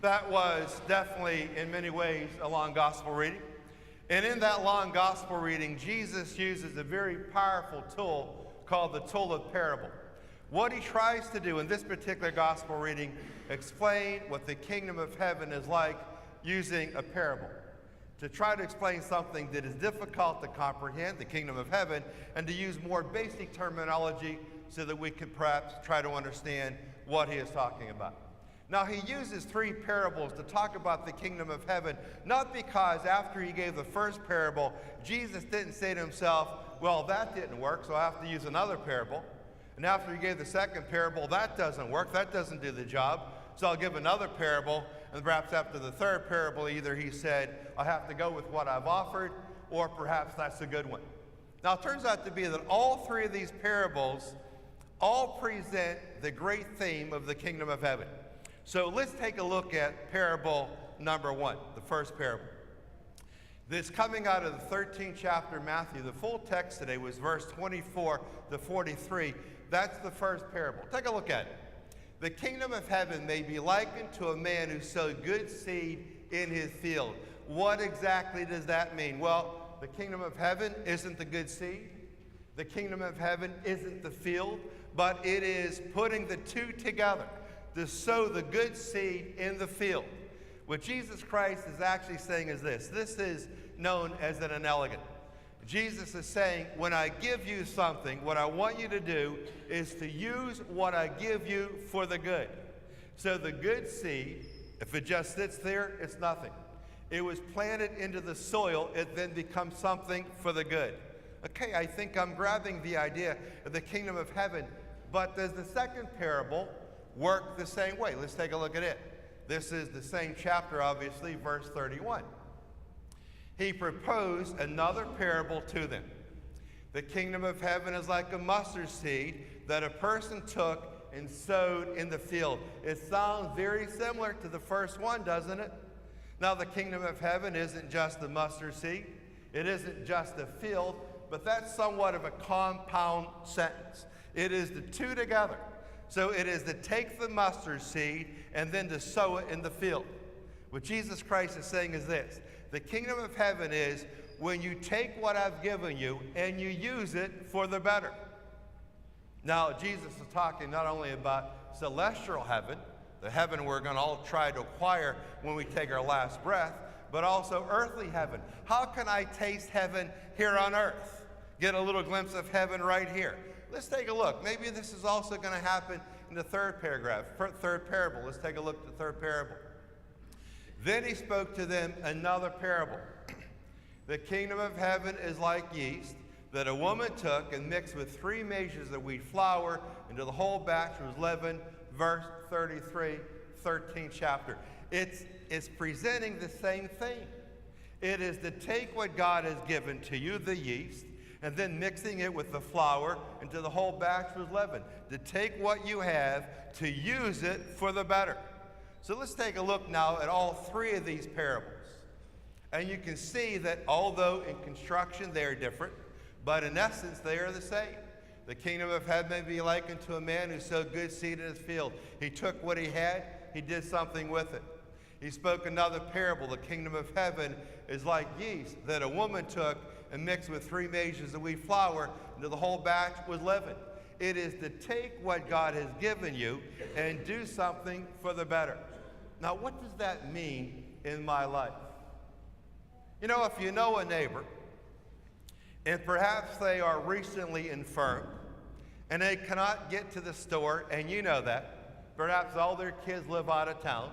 That was definitely, in many ways, a long gospel reading. And in that long gospel reading, Jesus uses a very powerful tool called the tool of parable. What he tries to do in this particular gospel reading, explain what the kingdom of heaven is like using a parable. To try to explain something that is difficult to comprehend, the kingdom of heaven, and to use more basic terminology so that we can perhaps try to understand what he is talking about. Now, he uses three parables to talk about the kingdom of heaven, not because after he gave the first parable, Jesus didn't say to himself, well, that didn't work, so I have to use another parable. And after he gave the second parable, that doesn't work, that doesn't do the job, so I'll give another parable. And perhaps after the third parable, either he said, I have to go with what I've offered, or perhaps that's a good one. Now, it turns out to be that all three of these parables all present the great theme of the kingdom of heaven. So let's take a look at parable number one, the first parable. This coming out of the 13th chapter of Matthew. The full text today was verse 24 to 43. That's the first parable. Take a look at it. The kingdom of heaven may be likened to a man who sowed good seed in his field. What exactly does that mean? Well, the kingdom of heaven isn't the good seed. The kingdom of heaven isn't the field, but it is putting the two together to sow the good seed in the field. What Jesus Christ is actually saying is this. This is known as an analogy. Jesus is saying, when I give you something, what I want you to do is to use what I give you for the good. So the good seed, if it just sits there, it's nothing. It was planted into the soil, it then becomes something for the good. Okay, I think I'm grabbing the idea of the kingdom of heaven, but does the second parable work the same way? Let's take a look at it. This is the same chapter, obviously, verse 31. He proposed another parable to them. The kingdom of heaven is like a mustard seed that a person took and sowed in the field. It sounds very similar to the first one, doesn't it? Now, the kingdom of heaven isn't just the mustard seed. It isn't just a field, but that's somewhat of a compound sentence. It is the two together. So it is to take the mustard seed and then to sow it in the field. What Jesus Christ is saying is this. The kingdom of heaven is when you take what I've given you and you use it for the better. Now, Jesus is talking not only about celestial heaven, the heaven we're going to all try to acquire when we take our last breath, but also earthly heaven. How can I taste heaven here on earth? Get a little glimpse of heaven right here. Let's take a look. Maybe this is also going to happen in the third parable. Let's take a look at the third parable. Then he spoke to them another parable. The kingdom of heaven is like yeast that a woman took and mixed with 3 measures of wheat flour until the whole batch was leavened. Verse 33, 13th chapter. It's presenting the same thing. It is to take what God has given to you, the yeast, and then mixing it with the flour until the whole batch was leavened. To take what you have, to use it for the better. So let's take a look now at all 3 of these parables. And you can see that although in construction they are different, but in essence they are the same. The kingdom of heaven may be likened to a man who sowed good seed in his field. He took what he had, he did something with it. He spoke another parable. The kingdom of heaven is like yeast that a woman took and mixed with 3 measures of wheat flour until the whole batch was leavened. It is to take what God has given you and do something for the better. Now, what does that mean in my life? You know, if you know a neighbor, and perhaps they are recently infirm, and they cannot get to the store, and you know that, perhaps all their kids live out of town,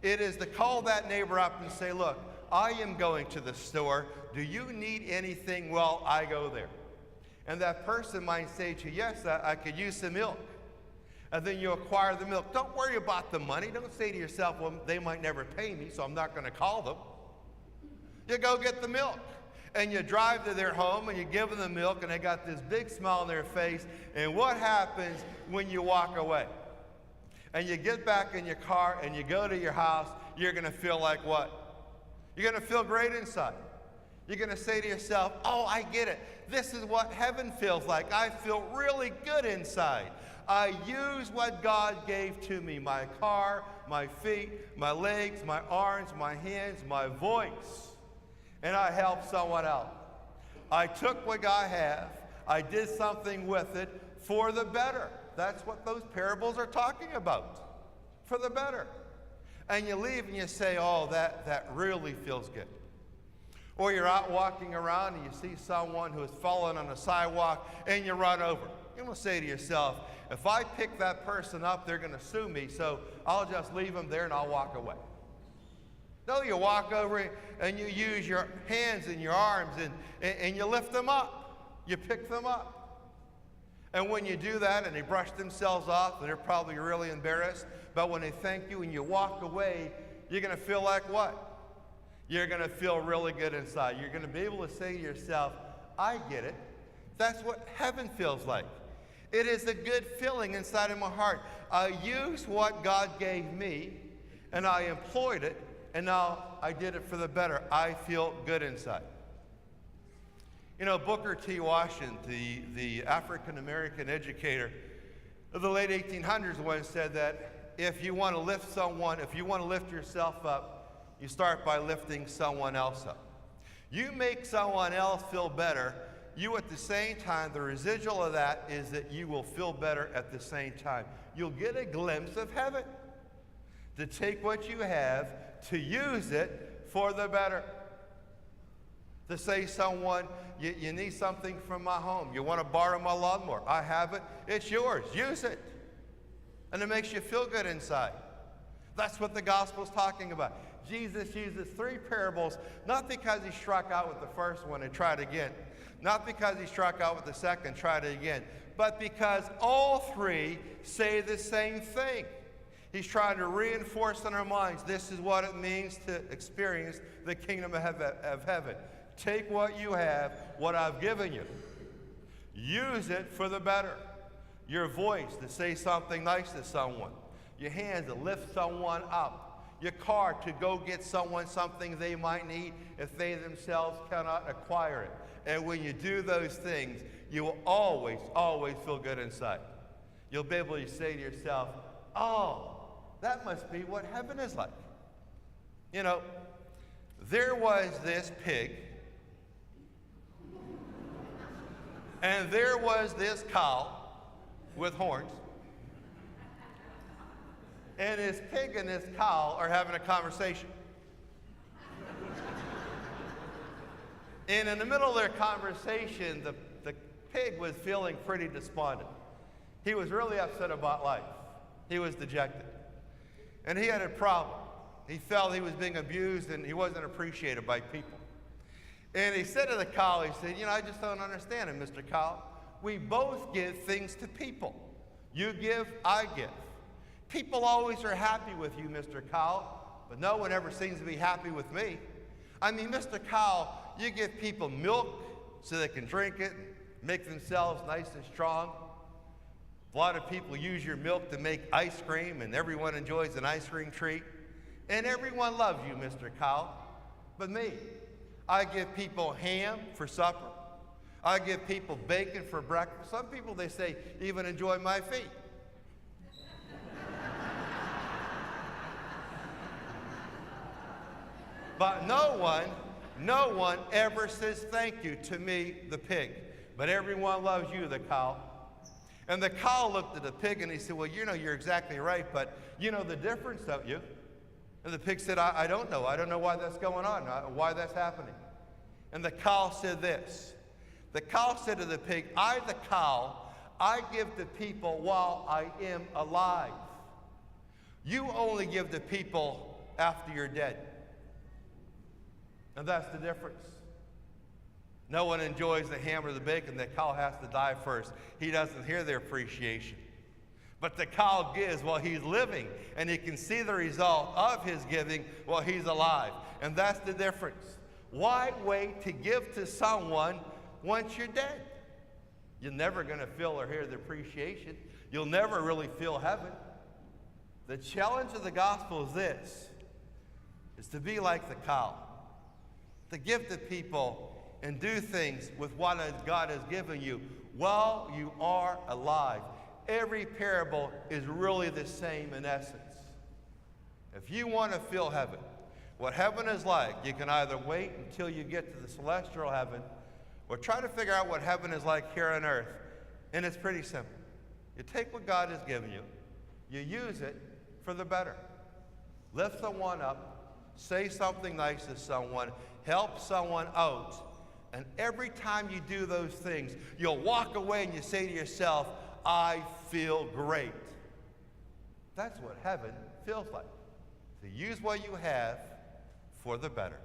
it is to call that neighbor up and say, look, I am going to the store. Do you need anything while I go there? And that person might say to you, yes, I could use some milk. And then you acquire the milk. Don't worry about the money. Don't say to yourself, well, they might never pay me, so I'm not going to call them. You go get the milk. And you drive to their home and you give them the milk and they got this big smile on their face. And what happens when you walk away? And you get back in your car and you go to your house, you're going to feel like what? You're going to feel great inside. You're going to say to yourself, oh, I get it. This is what heaven feels like. I feel really good inside. I use what God gave to me, my car, my feet, my legs, my arms, my hands, my voice, and I helped someone out. I took what I have, I did something with it for the better. That's what those parables are talking about, for the better. And you leave and you say, oh, that really feels good. Or you're out walking around and you see someone who has fallen on a sidewalk and you run over. You will say to yourself, if I pick that person up, they're going to sue me, so I'll just leave them there and I'll walk away. No, you walk over and you use your hands and your arms and you lift them up. You pick them up. And when you do that and they brush themselves off, and they're probably really embarrassed, but when they thank you and you walk away, you're going to feel like what? You're going to feel really good inside. You're going to be able to say to yourself, I get it. That's what heaven feels like. It is a good feeling inside of my heart. I used what God gave me, and I employed it, and now I did it for the better. I feel good inside. You know, Booker T. Washington, the African-American educator of the late 1800s, once said that if you want to lift someone, if you want to lift yourself up, you start by lifting someone else up. You make someone else feel better, you at the same time, the residual of that is that you will feel better at the same time. You'll get a glimpse of heaven. To take what you have, to use it for the better. To say someone, you need something from my home. You want to borrow my lawnmower. I have it. It's yours. Use it. And it makes you feel good inside. That's what the gospel's talking about. Jesus uses 3 parables, not because he struck out with the first one and tried again. Not because he struck out with the second, tried it again. But because all 3 say the same thing. He's trying to reinforce in our minds, this is what it means to experience the kingdom of heaven. Take what you have, what I've given you. Use it for the better. Your voice to say something nice to someone. Your hands to lift someone up. Your car to go get someone something they might need if they themselves cannot acquire it. And when you do those things, you will always, always feel good inside. You'll be able to say to yourself, oh, that must be what heaven is like. You know, there was this pig, and there was this cow with horns, and this pig and this cow are having a conversation. And in the middle of their conversation, the pig was feeling pretty despondent. He was really upset about life. He was dejected. And he had a problem. He felt he was being abused and he wasn't appreciated by people. And he said to the cow, he said, you know, I just don't understand it, Mr. Cow. We both give things to people. You give, I give. People always are happy with you, Mr. Cow, but no one ever seems to be happy with me. I mean, Mr. Cow, you give people milk so they can drink it and make themselves nice and strong. A lot of people use your milk to make ice cream, and everyone enjoys an ice cream treat. And everyone loves you, Mr. Cow. But me, I give people ham for supper. I give people bacon for breakfast. Some people, they say, even enjoy my feet. But no one ever says thank you to me, the pig. But everyone loves you, the cow. And the cow looked at the pig and he said, well, you know, you're exactly right, but you know the difference, don't you? And the pig said, I don't know. I don't know why that's going on, why that's happening. And the cow said this. The cow said to the pig, I, the cow, I give to people while I am alive. You only give to people after you're dead. And that's the difference. No one enjoys the ham or the bacon. The cow has to die first. He doesn't hear their appreciation. But the cow gives while he's living, and he can see the result of his giving while he's alive. And that's the difference. Why wait to give to someone once you're dead? You're never going to feel or hear the appreciation. You'll never really feel heaven. The challenge of the gospel is this, is to be like the cow, to give to people and do things with what God has given you while you are alive. Every parable is really the same in essence. If you want to feel heaven, what heaven is like, you can either wait until you get to the celestial heaven or try to figure out what heaven is like here on earth. And it's pretty simple. You take what God has given you, you use it for the better. Lift someone up, say something nice to someone, help someone out. And every time you do those things, you'll walk away and you say to yourself, I feel great. That's what heaven feels like. To use what you have for the better.